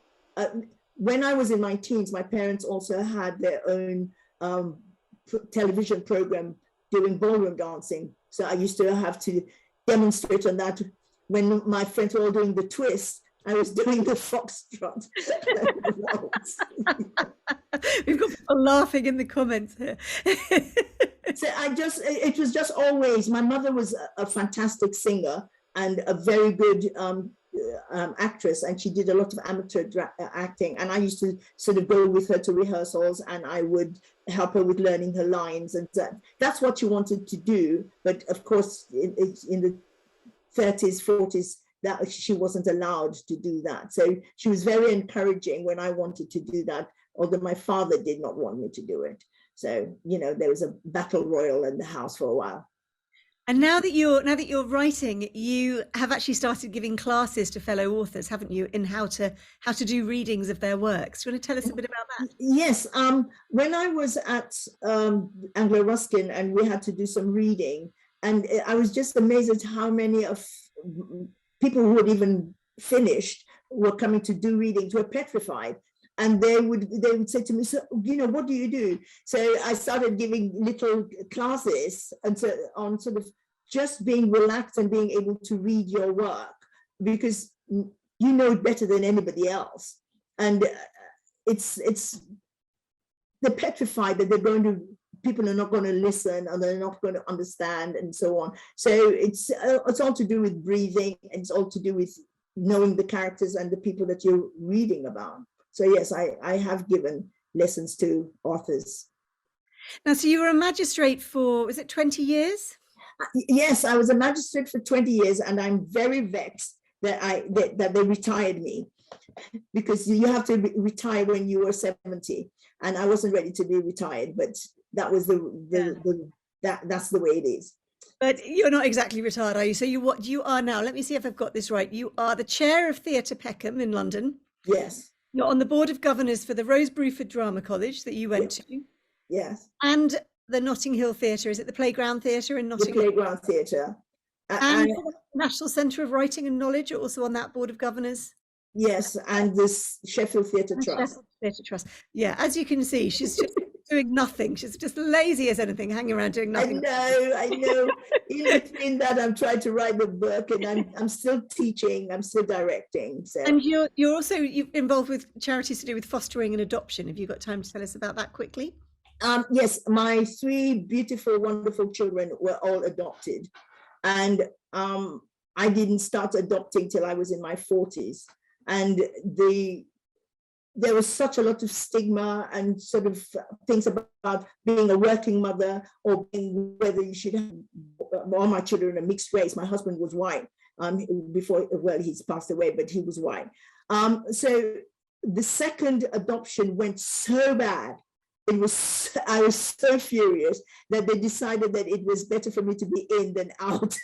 when I was in my teens, my parents also had their own television program doing ballroom dancing. So I used to have to demonstrate on that. When my friends were all doing the twist, I was doing the foxtrot. We've got people laughing in the comments here. So it was just always, my mother was a fantastic singer and a very good actress, and she did a lot of amateur acting, and I used to sort of go with her to rehearsals, and I would help her with learning her lines, and that's what she wanted to do. But of course, in the 30s, 40s, that she wasn't allowed to do that. So she was very encouraging when I wanted to do that, although my father did not want me to do it. So, you know, there was a battle royal in the house for a while. And now that you're writing, you have actually started giving classes to fellow authors, haven't you, in how to do readings of their works. Do you want to tell us a bit about that? Yes. When I was at Anglo Ruskin and we had to do some reading, and I was just amazed at how many of people who had even finished were coming to do readings, were petrified. And they would say to me, so, you know, what do you do? So I started giving little classes and so on, sort of just being relaxed and being able to read your work, because you know it better than anybody else. And they're petrified that people are not going to listen and they're not going to understand and so on. So it's all to do with breathing, and it's all to do with knowing the characters and the people that you're reading about. So yes, I have given lessons to authors. Now, so you were a magistrate for, was it 20 years? Yes, I was a magistrate for 20 years, and I'm very vexed that they retired me, because you have to retire when you are 70, and I wasn't ready to be retired, but that was that's the way it is. But you're not exactly retired, are you? So what you are now, let me see if I've got this right. You are the chair of Theatre Peckham in London. Yes. You're on the board of governors for the Rose Bruford Drama College that you went to. Yes. And the Notting Hill Theatre. Is it the Playground Theatre in Notting Hill? The Playground Theatre. And the National Centre of Writing and Knowledge are also on that board of governors. Yes, and this Sheffield Theatre Trust. Sheffield Theatre Trust. Yeah, as you can see, she's just doing nothing. She's just lazy as anything, hanging around doing nothing. I know. In between that, I'm trying to write the book, and I'm still teaching. I'm still directing. So. And you're also involved with charities to do with fostering and adoption. Have you got time to tell us about that quickly? Yes, my 3 beautiful, wonderful children were all adopted, and I didn't start adopting till I was in my 40s, and there was such a lot of stigma and sort of things about being a working mother, or being, whether you should have all my children a mixed race. My husband was white before, well, he's passed away, but he was white. So the second adoption went so bad. I was so furious that they decided that it was better for me to be in than out.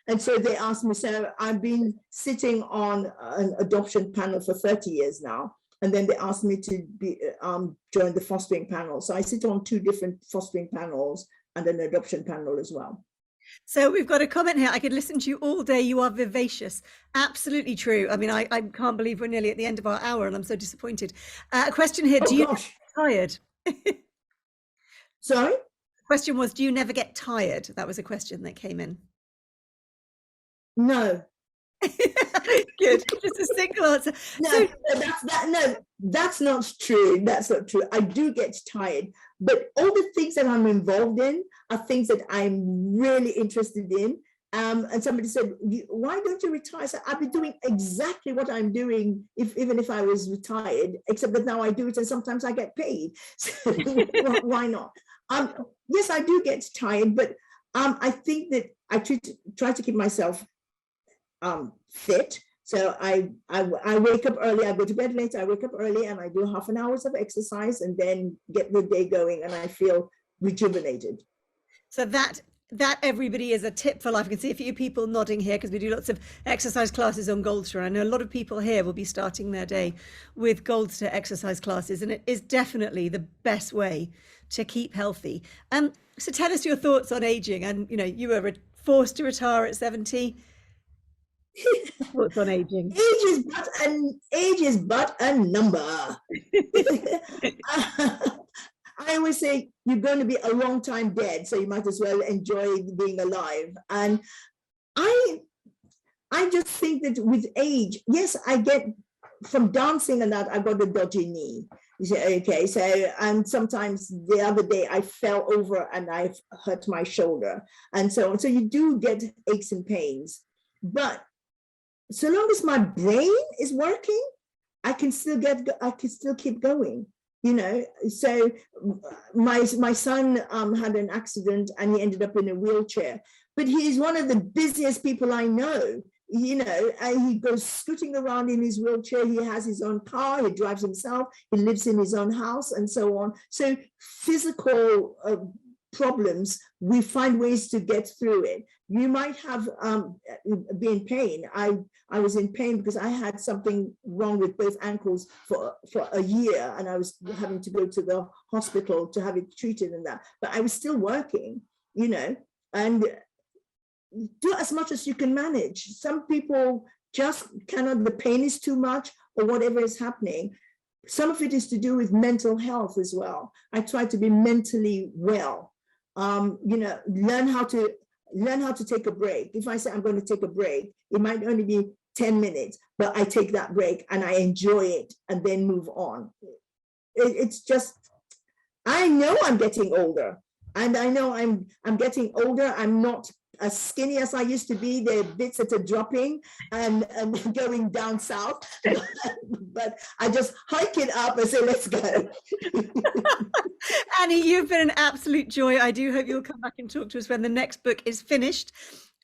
And so they asked me, so I've been sitting on an adoption panel for 30 years now. And then they asked me to be join the fostering panel. So I sit on 2 different fostering panels and an adoption panel as well. So we've got a comment here. I could listen to you all day. You are vivacious. Absolutely true. I mean, I can't believe we're nearly at the end of our hour, and I'm so disappointed. A question here. Do you get tired? Sorry? The question was, do you never get tired? That was a question that came in. No. Good. Just a single answer. No, that's not true. That's not true. I do get tired, but all the things that I'm involved in are things that I'm really interested in. And somebody said, why don't you retire? So I've been doing exactly what I'm doing, even if I was retired, except that now I do it and sometimes I get paid. So why not? Yes, I do get tired, but I think that I try to keep myself fit. So I wake up early, I go to bed late, I wake up early, and I do half an hour of exercise and then get the day going, and I feel rejuvenated. So that everybody is a tip for life. I can see a few people nodding here because we do lots of exercise classes on Goldster. I know a lot of people here will be starting their day with Goldster exercise classes, and it is definitely the best way to keep healthy. So tell us your thoughts on aging. And you know, you were forced to retire at 70. Thoughts on aging? Age is but a number. I always say you're going to be a long time dead, so you might as well enjoy being alive. And I just think that with age, yes, I get from dancing and that, I got a dodgy knee. You say, okay, so, and sometimes the other day I fell over and I hurt my shoulder and so on. So you do get aches and pains, but so long as my brain is working, I can still keep going, you know. So my son had an accident and he ended up in a wheelchair, but he is one of the busiest people I know. You know, he goes scooting around in his wheelchair. He has his own car. He drives himself. He lives in his own house and so on. So physical problems, we find ways to get through it. You might have be in pain. I was in pain because I had something wrong with both ankles for a year, and I was having to go to the hospital to have it treated and that. But I was still working, you know, and do as much as you can manage. Some people just cannot, the pain is too much or whatever is happening. Some of it is to do with mental health as well. I try to be mentally well. You know, learn how to take a break. If I say I'm going to take a break, it might only be 10 minutes, but I take that break and I enjoy it and then move on. It's just, I know I'm getting older, and I know I'm getting older. I'm not as skinny as I used to be. There are bits that are dropping and going down south, but I just hike it up and say, let's go. Annie, you've been an absolute joy. I do hope you'll come back and talk to us when the next book is finished.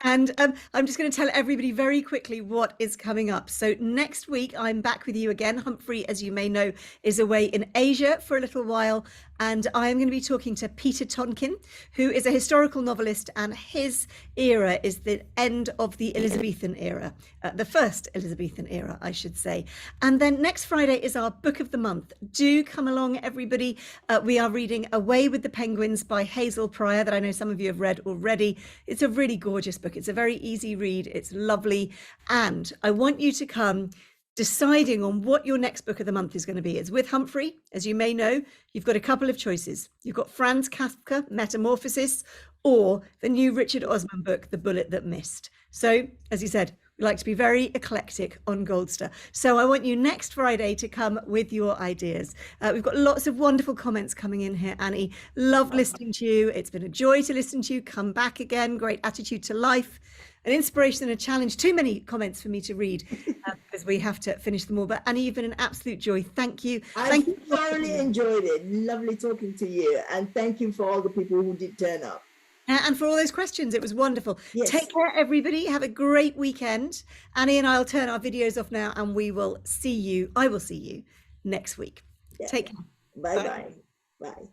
And I'm just going to tell everybody very quickly what is coming up. So next week, I'm back with you again. Humphrey, as you may know, is away in Asia for a little while. And I'm going to be talking to Peter Tonkin, who is a historical novelist. And his era is the end of the Elizabethan era, the first Elizabethan era, I should say. And then next Friday is our book of the month. Do come along, everybody. We are reading Away with the Penguins by Hazel Pryor, that I know some of you have read already. It's a really gorgeous book. It's a very easy read. It's lovely. And I want you to come deciding on what your next book of the month is going to be. It's with Humphrey. As you may know, you've got a couple of choices. You've got Franz Kafka, Metamorphosis, or the new Richard Osman book, The Bullet That Missed. So, as you said, we like to be very eclectic on Goldster. So I want you next Friday to come with your ideas. We've got lots of wonderful comments coming in here, Annie. Love listening to you. It's been a joy to listen to you. Come back again. Great attitude to life. An inspiration and a challenge. Too many comments for me to read because we have to finish them all. But Annie, you've been an absolute joy. Thank you. I thoroughly enjoyed it. Lovely talking to you. And thank you for all the people who did turn up. And for all those questions, it was wonderful. Yes. Take care, everybody. Have a great weekend. Annie and I will turn our videos off now, and I will see you next week. Yeah. Take care. Bye-bye. Bye.